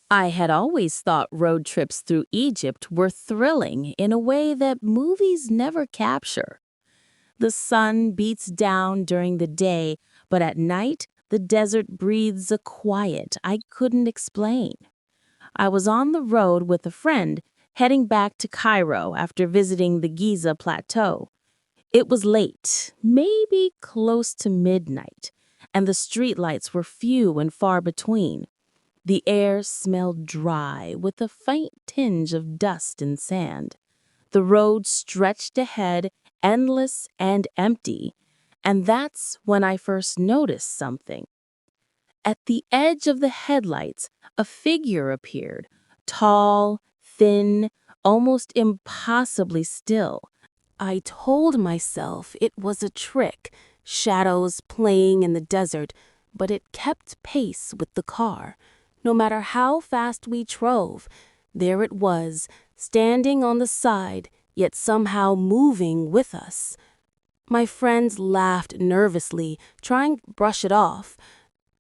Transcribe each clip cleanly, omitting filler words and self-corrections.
I had always thought road trips through Egypt were thrilling in a way that movies never capture. The sun beats down during the day, but at night, the desert breathes a quiet I couldn't explain. I was on the road with a friend, heading back to Cairo after visiting the Giza Plateau. It was late, maybe close to midnight, and the streetlights were few and far between. The air smelled dry with a faint tinge of dust and sand. The road stretched ahead, endless and empty, and that's when I first noticed something. At the edge of the headlights, a figure appeared, tall, thin, almost impossibly still. I told myself it was a trick, shadows playing in the desert, but it kept pace with the car. No matter how fast we drove, there it was, standing on the side, yet somehow moving with us. My friends laughed nervously, trying to brush it off.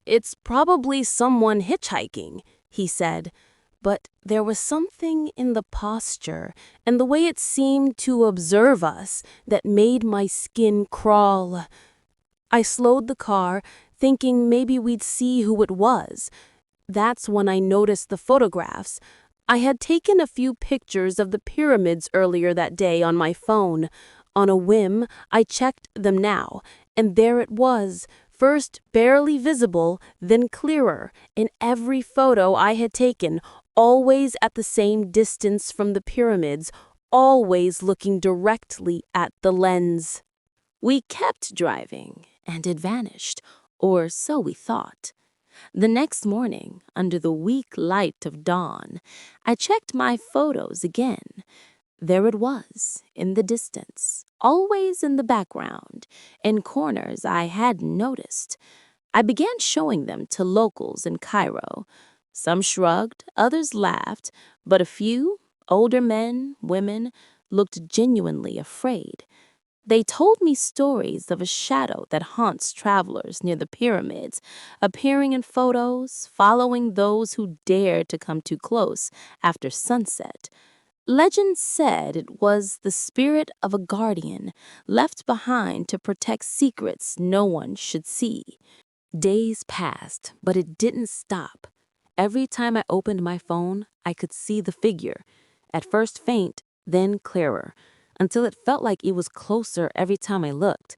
"It's probably someone hitchhiking," he said. But there was something in the posture and the way it seemed to observe us that made my skin crawl. I slowed the car, thinking maybe we'd see who it was. That's when I noticed the photographs. I had taken a few pictures of the pyramids earlier that day on my phone. On a whim, I checked them now, and there it was, first barely visible, then clearer, in every photo I had taken, always at the same distance from the pyramids, always looking directly at the lens. We kept driving, and it vanished, or so we thought. The next morning, under the weak light of dawn, I checked my photos again. There it was, in the distance, always in the background, in corners I hadn't noticed. I began showing them to locals in Cairo. Some shrugged, others laughed, but a few, older men, women, looked genuinely afraid. They told me stories of a shadow that haunts travelers near the pyramids, appearing in photos, following those who dared to come too close after sunset. Legend said it was the spirit of a guardian left behind to protect secrets no one should see. Days passed, but it didn't stop. Every time I opened my phone, I could see the figure, at first faint, then clearer, until it felt like it was closer every time I looked.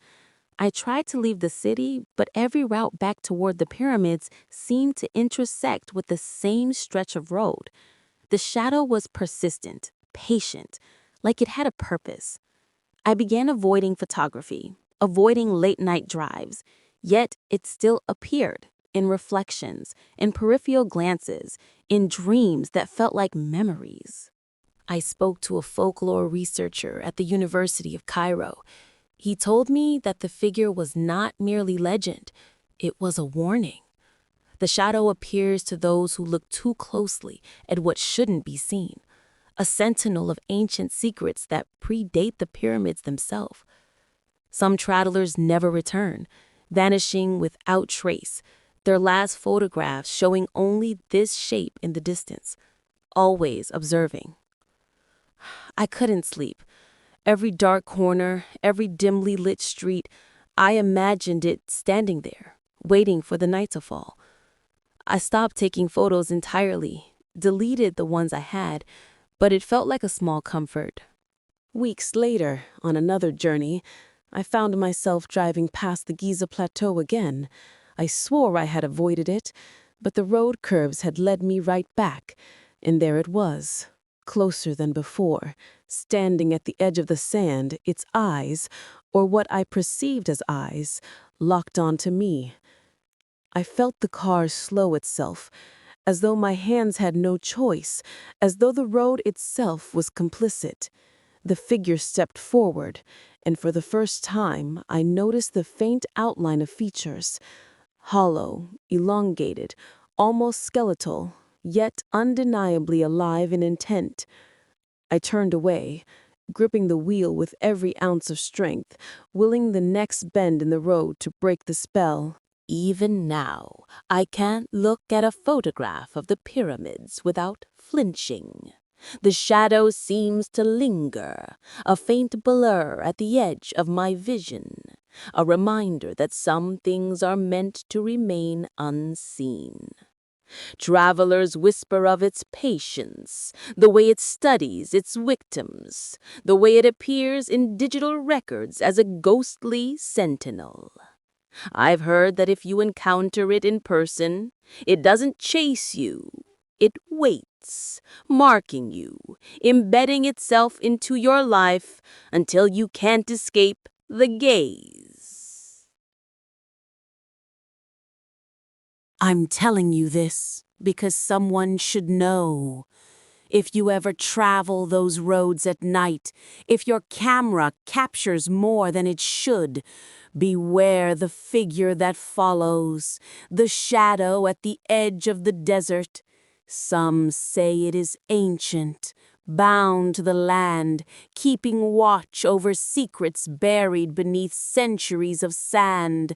I tried to leave the city, but every route back toward the pyramids seemed to intersect with the same stretch of road. The shadow was persistent, patient, like it had a purpose. I began avoiding photography, avoiding late-night drives, yet it still appeared in reflections, in peripheral glances, in dreams that felt like memories. I spoke to a folklore researcher at the University of Cairo. He told me that the figure was not merely legend, it was a warning. The shadow appears to those who look too closely at what shouldn't be seen, a sentinel of ancient secrets that predate the pyramids themselves. Some travelers never return, vanishing without trace, their last photographs showing only this shape in the distance, always observing. I couldn't sleep. Every dark corner, every dimly lit street, I imagined it standing there, waiting for the night to fall. I stopped taking photos entirely, deleted the ones I had, but it felt like a small comfort. Weeks later, on another journey, I found myself driving past the Giza Plateau again. I swore I had avoided it, but the road curves had led me right back, and there it was, closer than before, standing at the edge of the sand, its eyes, or what I perceived as eyes, locked onto me. I felt the car slow itself, as though my hands had no choice, as though the road itself was complicit. The figure stepped forward, and for the first time I noticed the faint outline of features, hollow, elongated, almost skeletal, yet undeniably alive in intent. I turned away, gripping the wheel with every ounce of strength, willing the next bend in the road to break the spell. Even now, I can't look at a photograph of the pyramids without flinching. The shadow seems to linger, a faint blur at the edge of my vision, a reminder that some things are meant to remain unseen. Travelers whisper of its patience, the way it studies its victims, the way it appears in digital records as a ghostly sentinel. I've heard that if you encounter it in person, it doesn't chase you. It waits, marking you, embedding itself into your life until you can't escape the gaze. I'm telling you this because someone should know. If you ever travel those roads at night, if your camera captures more than it should, beware the figure that follows, the shadow at the edge of the desert. Some say it is ancient, bound to the land, keeping watch over secrets buried beneath centuries of sand.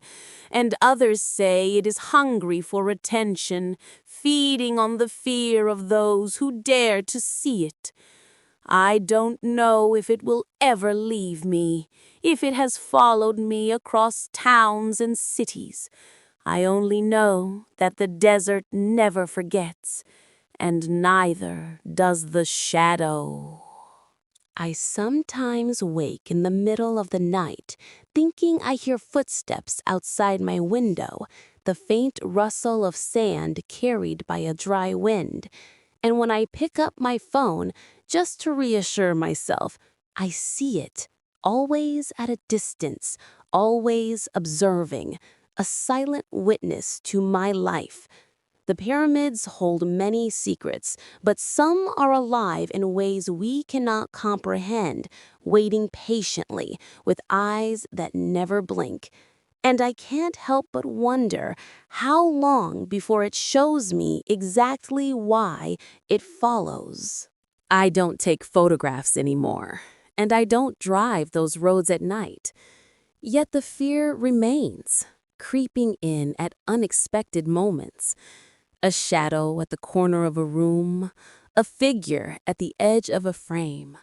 And others say it is hungry for attention, feeding on the fear of those who dare to see it. I don't know if it will ever leave me, if it has followed me across towns and cities. I only know that the desert never forgets, and neither does the shadow. I sometimes wake in the middle of the night, thinking I hear footsteps outside my window, the faint rustle of sand carried by a dry wind. And when I pick up my phone, just to reassure myself, I see it, always at a distance, always observing, a silent witness to my life. The pyramids hold many secrets, but some are alive in ways we cannot comprehend, waiting patiently, with eyes that never blink. And I can't help but wonder how long before it shows me exactly why it follows. I don't take photographs anymore, and I don't drive those roads at night. Yet the fear remains, creeping in at unexpected moments. A shadow at the corner of a room, a figure at the edge of a frame,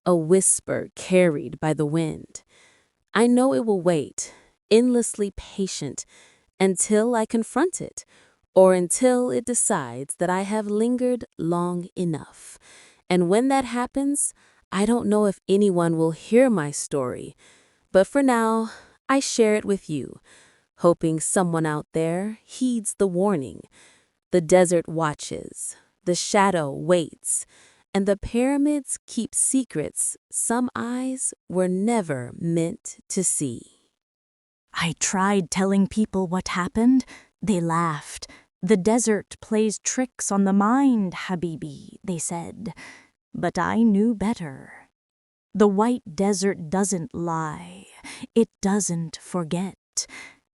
a whisper carried by the wind. I know it will wait, endlessly patient, until I confront it, or until it decides that I have lingered long enough. And when that happens, I don't know if anyone will hear my story, but for now, I share it with you, hoping someone out there heeds the warning. The desert watches, the shadow waits, and the pyramids keep secrets some eyes were never meant to see. I tried telling people what happened. They laughed. The desert plays tricks on the mind, Habibi, they said. But I knew better. The white desert doesn't lie. It doesn't forget.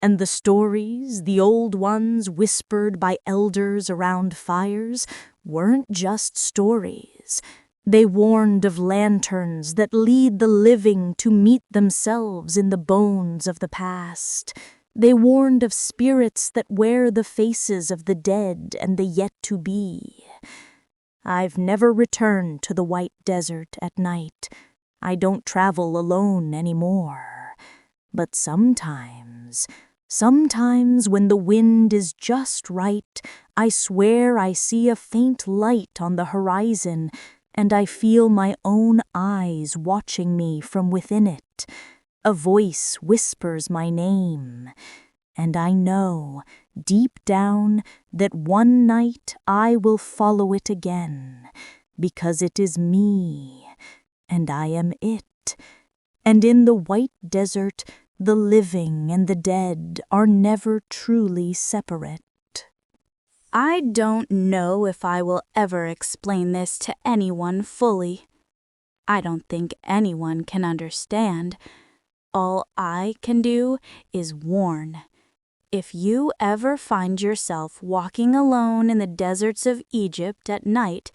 And the stories, the old ones whispered by elders around fires, weren't just stories. They warned of lanterns that lead the living to meet themselves in the bones of the past. They warned of spirits that wear the faces of the dead and the yet-to-be. I've never returned to the white desert at night. I don't travel alone anymore. But sometimes when the wind is just right, I swear I see a faint light on the horizon, and I feel my own eyes watching me from within it. A voice whispers my name, and I know, deep down, that one night I will follow it again, because it is me, and I am it. And in the white desert, the living and the dead are never truly separate. I don't know if I will ever explain this to anyone fully. I don't think anyone can understand. All I can do is warn. If you ever find yourself walking alone in the deserts of Egypt at night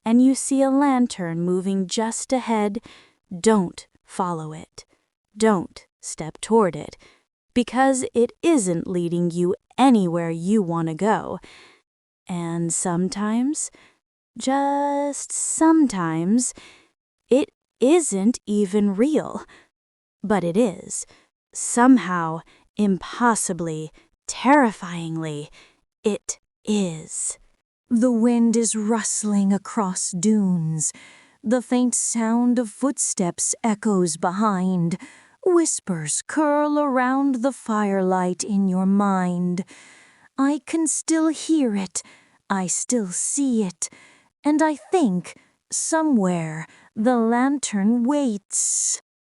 and you see a lantern moving just ahead, don't follow it. Don't step toward it. because it isn't leading you anywhere you want to go. And sometimes, just sometimes, it isn't even real. But it is. Somehow, impossibly, terrifyingly, it is. The wind is rustling across dunes. The faint sound of footsteps echoes behind. Whispers curl around the firelight in your mind. I can still hear it. I still see it. And I think, somewhere, the lantern waits.